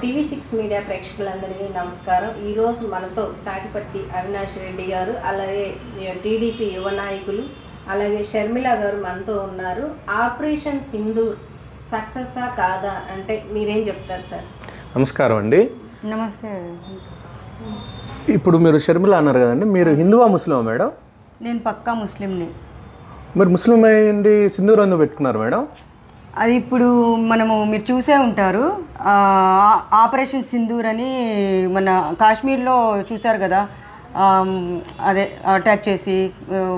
టీవీ6 media ప్రేక్షకులందరికీ నమస్కారం. ఈరోజు మనతో తాటిపర్తి అవినాష్ రెడ్డి గారు, అలాగే టీడీపీ యువ నాయకులు, అలాగే షర్మిల గారు మనతో ఉన్నారు. ఆపరేషన్ సింధూర్ సక్సెస్సా కాదా అంటే మీరేం చెప్తారు సార్? నమస్కారం అండి. నమస్తే. ఇప్పుడు మీరు షర్మిల అన్నారు కదండి, మీరు హిందువా ముస్లిమా మేడం? నేను పక్కా ముస్లింని. మరి ముస్లిం అయ్యండి సింధూర్ ఎందుకు పెట్టుకున్నారు మేడం? అది ఇప్పుడు మీరు చూసే ఉంటారు, ఆపరేషన్ సింధూర్ అని మన కాశ్మీర్లో చూశారు కదా, అదే అటాక్ చేసి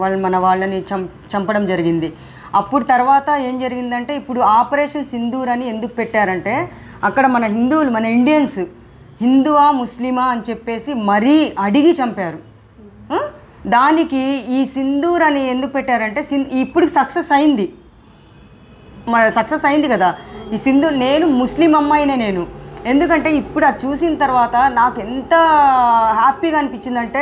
వాళ్ళని చంపడం జరిగింది. అప్పుడు తర్వాత ఏం జరిగిందంటే, ఇప్పుడు ఆపరేషన్ సింధూర్ అని ఎందుకు పెట్టారంటే, అక్కడ మన హిందువులు, మన ఇండియన్స్ హిందువా ముస్లిమా అని చెప్పేసి మరీ అడిగి చంపారు. దానికి ఈ సింధూర్ అని ఎందుకు పెట్టారంటే, ఇప్పుడు సక్సెస్ అయింది కదా ఈ సింధూర్. నేను ముస్లిం అమ్మాయినే నేను, ఎందుకంటే ఇప్పుడు అది చూసిన తర్వాత నాకు ఎంత హ్యాపీగా అనిపించిందంటే,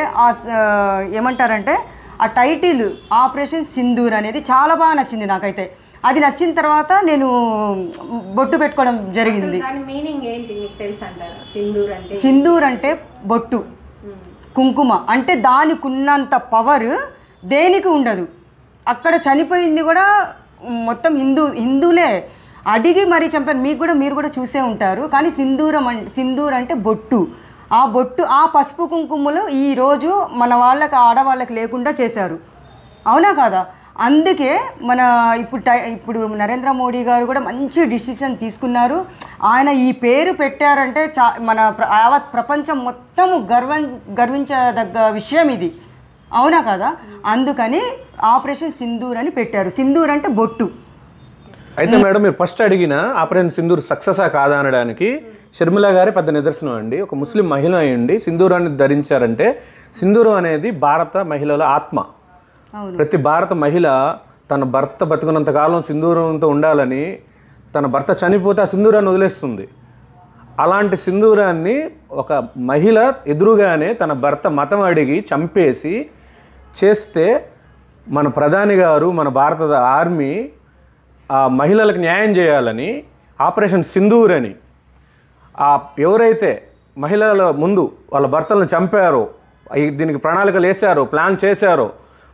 ఏమంటారంటే ఆ టైటిల్ ఆపరేషన్ సింధూర్ అనేది చాలా బాగా నచ్చింది నాకైతే. అది నచ్చిన తర్వాత నేను బొట్టు పెట్టుకోవడం జరిగింది. సింధూర్ అంటే బొట్టు, కుంకుమ అంటే దానికి ఉన్నంత పవర్ దేనికి ఉండదు. అక్కడ చనిపోయింది కూడా మొత్తం హిందువులే అడిగి మరీ చంపారు. మీరు కూడా చూసే ఉంటారు. కానీ సింధూర్ అంటే బొట్టు. ఆ బొట్టు, ఆ పసుపు కుంకుమలు ఈరోజు మన వాళ్ళకి, ఆడవాళ్ళకి లేకుండా చేశారు. అవునా కాదా? అందుకే ఇప్పుడు నరేంద్ర మోడీ గారు కూడా మంచి డిసిషన్ తీసుకున్నారు. ఆయన ఈ పేరు పెట్టారంటే మన యావత్ ప్రపంచం మొత్తము గర్వించదగ్గ విషయం ఇది. అవునా కదా? అందుకని ఆపరేషన్ సింధూర్ అని పెట్టారు. సింధూర్ అంటే బొట్టు. అయితే మేడం, మీరు ఫస్ట్ అడిగిన ఆపరేషన్ సింధూర్ సక్సెసా కాదా అనడానికి షర్మిల గారే పెద్ద నిదర్శనం అండి. ఒక ముస్లిం మహిళ అయ్యండి సింధూరాన్ని ధరించారంటే, సింధూరం అనేది భారత మహిళల ఆత్మ. ప్రతి భారత మహిళ తన భర్త బతుకున్నంత కాలం సింధూరంతో ఉండాలని, తన భర్త చనిపోతే ఆ సింధూరాన్ని వదిలేస్తుంది. అలాంటి సింధూరాన్ని ఒక మహిళ ఎదురుగానే తన భర్త మతం అడిగి చంపేసి చేస్తే, మన ప్రధాని గారు, మన భారత ఆర్మీ ఆ మహిళలకు న్యాయం చేయాలని ఆపరేషన్ సింధూర్ అని, ఎవరైతే మహిళల ముందు వాళ్ళ భర్తలను చంపారో, దీనికి ప్రణాళికలు వేశారో, ప్లాన్ చేశారో,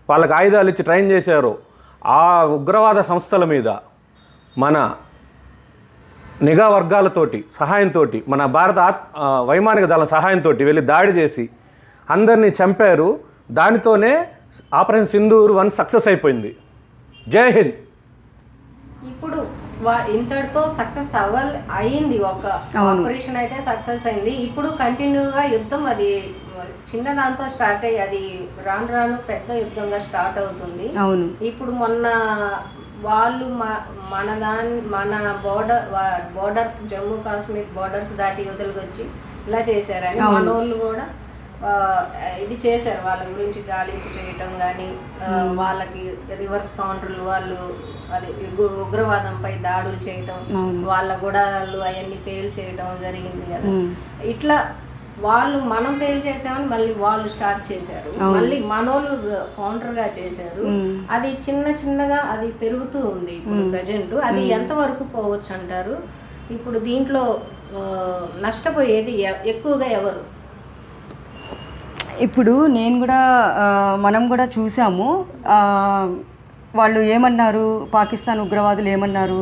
వాళ్ళకి ఆయుధాలు ఇచ్చి ట్రైన్ చేశారో, ఆ ఉగ్రవాద సంస్థల మీద మన నిఘా వర్గాలతోటి సహాయంతో, మన భారత వైమానిక దళం సహాయంతో వెళ్ళి దాడి చేసి అందరినీ చంపారు. దానితోనే ఆపరేషన్ సింధూర్ 1 సక్సెస్ అయిపోయింది. జై హింద్. ఇప్పుడు ఇంతటితో సక్సెస్ అయింది, ఒక ఆపరేషన్ అయితే సక్సెస్ అయింది. ఇప్పుడు కంటిన్యూగా యుద్ధం, అది చిన్న దాంతో స్టార్ట్ అయ్యి అది రాను రాను పెద్ద యుద్ధంగా స్టార్ట్ అవుతుంది. ఇప్పుడు మొన్న వాళ్ళు మన బోర్డర్స్, జమ్మూ కాశ్మీర్ బోర్డర్స్ దాటి యువతలకు వచ్చి ఇలా చేశారని మనోళ్ళు కూడా ఇది చేశారు. వాళ్ళ గురించి గాలింపు చేయటం కానీ, వాళ్ళకి రివర్స్ కౌంటర్లు, వాళ్ళు అది ఉగ్రవాదంపై దాడులు చేయటం, వాళ్ళ గుడారాలు అవన్నీ పేల్ చేయటం జరిగింది కదా. ఇట్లా మనం పేల్ చేసామని మళ్ళీ వాళ్ళు స్టార్ట్ చేశారు, మళ్ళీ మనోళ్ళు కౌంటర్గా చేశారు. అది చిన్నగా అది పెరుగుతూ ఉంది ఇప్పుడు ప్రజెంట్. అది ఎంతవరకు పోవచ్చు అంటారు? ఇప్పుడు దీంట్లో నష్టపోయేది ఎక్కువగా ఎవరు? ఇప్పుడు మనం కూడా చూసాము, వాళ్ళు ఏమన్నారు, పాకిస్తాన్ ఉగ్రవాదులు ఏమన్నారు,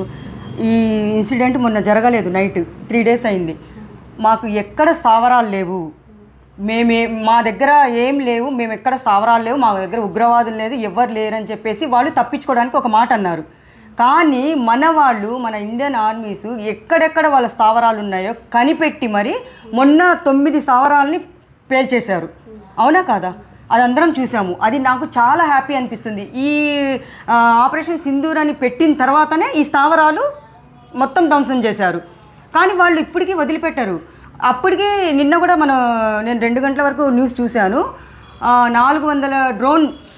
ఈ ఇన్సిడెంట్ మొన్న జరగలేదు, నైట్ 3 days అయింది, మాకు ఎక్కడ స్థావరాలు లేవు, మా దగ్గర ఏం లేవు, మేము ఎక్కడ స్థావరాలు లేవు, మా దగ్గర ఉగ్రవాదులు లేదు, ఎవరు లేరని చెప్పేసి వాళ్ళు తప్పించుకోవడానికి ఒక మాట అన్నారు. కానీ మన ఇండియన్ ఆర్మీస్ ఎక్కడెక్కడ వాళ్ళ స్థావరాలు ఉన్నాయో కనిపెట్టి మరి మొన్న 9 స్థావరాలని పేల్చేశారు. అవునా కాదా? అది అందరం చూసాము. అది నాకు చాలా హ్యాపీ అనిపిస్తుంది. ఈ ఆపరేషన్ సింధూర్ అని పెట్టిన తర్వాతనే ఈ స్థావరాలు మొత్తం ధ్వంసం చేశారు. కానీ వాళ్ళు ఇప్పటికీ వదిలిపెట్టారు. అప్పటికే నిన్న కూడా నేను 2 గంటల వరకు న్యూస్ చూశాను, 400 డ్రోన్స్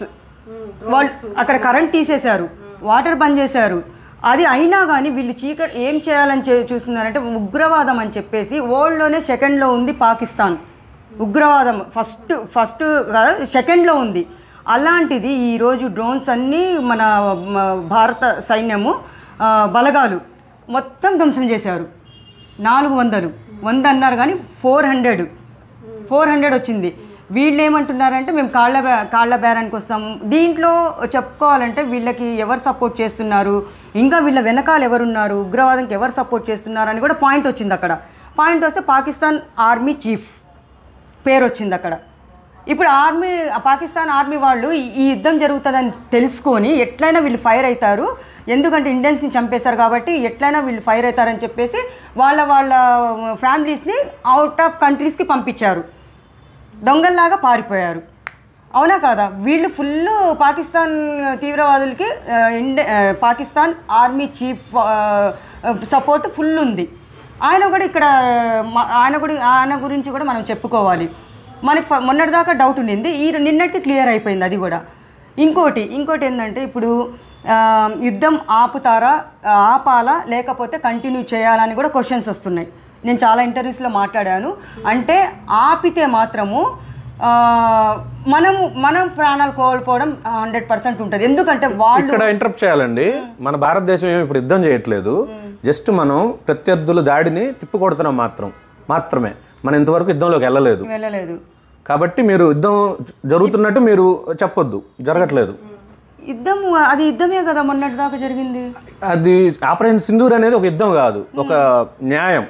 వాళ్ళు అక్కడ కరెంట్ తీసేశారు, వాటర్ బంద్ చేశారు. అది అయినా కానీ వీళ్ళు ఏం చేయాలని చూస్తున్నారంటే, ఉగ్రవాదం అని చెప్పేసి వరల్డ్లోనే 2nd ఉంది పాకిస్తాన్. ఉగ్రవాదం ఫస్ట్ సెకండ్లో ఉంది. అలాంటిది ఈరోజు డ్రోన్స్ అన్నీ మన భారత సైన్యము బలగాలు మొత్తం ధ్వంసం చేశారు. 400 100 అన్నారు కానీ 400 వచ్చింది. వీళ్ళు ఏమంటున్నారంటే మేము కాళ్ళ బేరానికి వస్తాము. దీంట్లో చెప్పుకోవాలంటే వీళ్ళకి ఎవరు సపోర్ట్ చేస్తున్నారు, ఇంకా వీళ్ళ వెనకాల ఎవరున్నారు, ఉగ్రవాదంకి ఎవరు సపోర్ట్ చేస్తున్నారు అని కూడా పాయింట్ వచ్చింది అక్కడ. పాయింట్ వస్తే పాకిస్తాన్ ఆర్మీ చీఫ్ పేరు వచ్చింది అక్కడ. ఇప్పుడు పాకిస్తాన్ ఆర్మీ వాళ్ళు ఈ యుద్ధం జరుగుతుందని తెలుసుకొని ఎట్లయినా వీళ్ళు ఫైర్ అవుతారు, ఎందుకంటే ఇండియన్స్ని చంపేశారు కాబట్టి ఎట్లయినా వీళ్ళు ఫైర్ అవుతారని చెప్పేసి వాళ్ళ ఫ్యామిలీస్ని అవుట్ ఆఫ్ కంట్రీస్కి పంపించారు, దొంగల్లాగా పారిపోయారు. అవునా కాదా? వీళ్ళు ఫుల్ పాకిస్తాన్ తీవ్రవాదులకి Pakistan army chief support full ఉంది. ఆయన గురించి కూడా మనం చెప్పుకోవాలి. మనకి మొన్నటిదాకా డౌట్ ఉండింది, నిన్నటికి క్లియర్ అయిపోయింది అది కూడా. ఇంకోటి ఏంటంటే ఇప్పుడు యుద్ధం ఆపాలా లేకపోతే కంటిన్యూ చేయాలని కూడా క్వశ్చన్స్ వస్తున్నాయి. నేను చాలా ఇంటర్వ్యూస్లో మాట్లాడాను. అంటే ఆపితే మాత్రము మనం ప్రాణాలు కోల్పోవడం 100% ఉంటుంది. ఎందుకంటే వాళ్ళు ఇక్కడ ఇంటరప్ట్ చేయాలండి. మన భారతదేశం ఏమి ఇప్పుడు యుద్ధం చేయట్లేదు, జస్ట్ మనం ప్రత్యర్థుల దాడిని తిప్పికొడుతున్నాం మాత్రమే. మనం ఇంతవరకు యుద్ధంలోకి వెళ్ళలేదు. కాబట్టి మీరు యుద్ధం జరుగుతున్నట్టు మీరు చెప్పొద్దు, జరగట్లేదు. అది యుద్ధమే కదా మొన్నటిదాకా జరిగింది. అది ఆపరేషన్ సింధూర్ అనేది ఒక యుద్ధం కాదు, ఒక న్యాయం.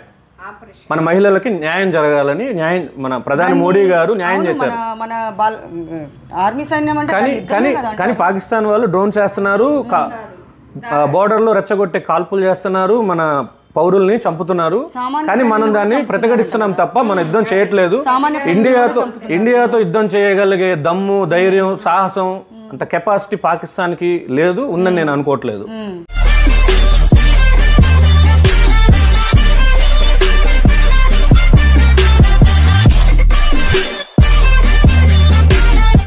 మన మహిళలకి న్యాయం జరగాలని మన ప్రధాని మోడీ గారు న్యాయం చేశారు. మన ఆర్మీ సైన్యం అంటే కానీ పాకిస్తాన్ వాళ్ళు డ్రోన్స్ చేస్తున్నారు, బోర్డర్లో రెచ్చగొట్టే కాల్పులు చేస్తున్నారు, మన పౌరుల్ని చంపుతున్నారు. కానీ మనం దాన్ని ప్రతిఘటిస్తున్నాం తప్ప మనం యుద్ధం చేయట్లేదు. ఇండియాతో యుద్ధం చేయగలిగే దమ్ము, ధైర్యం, సాహసం అంత కెపాసిటీ పాకిస్తాన్కి లేదు, ఉందని నేను అనుకోవట్లేదు.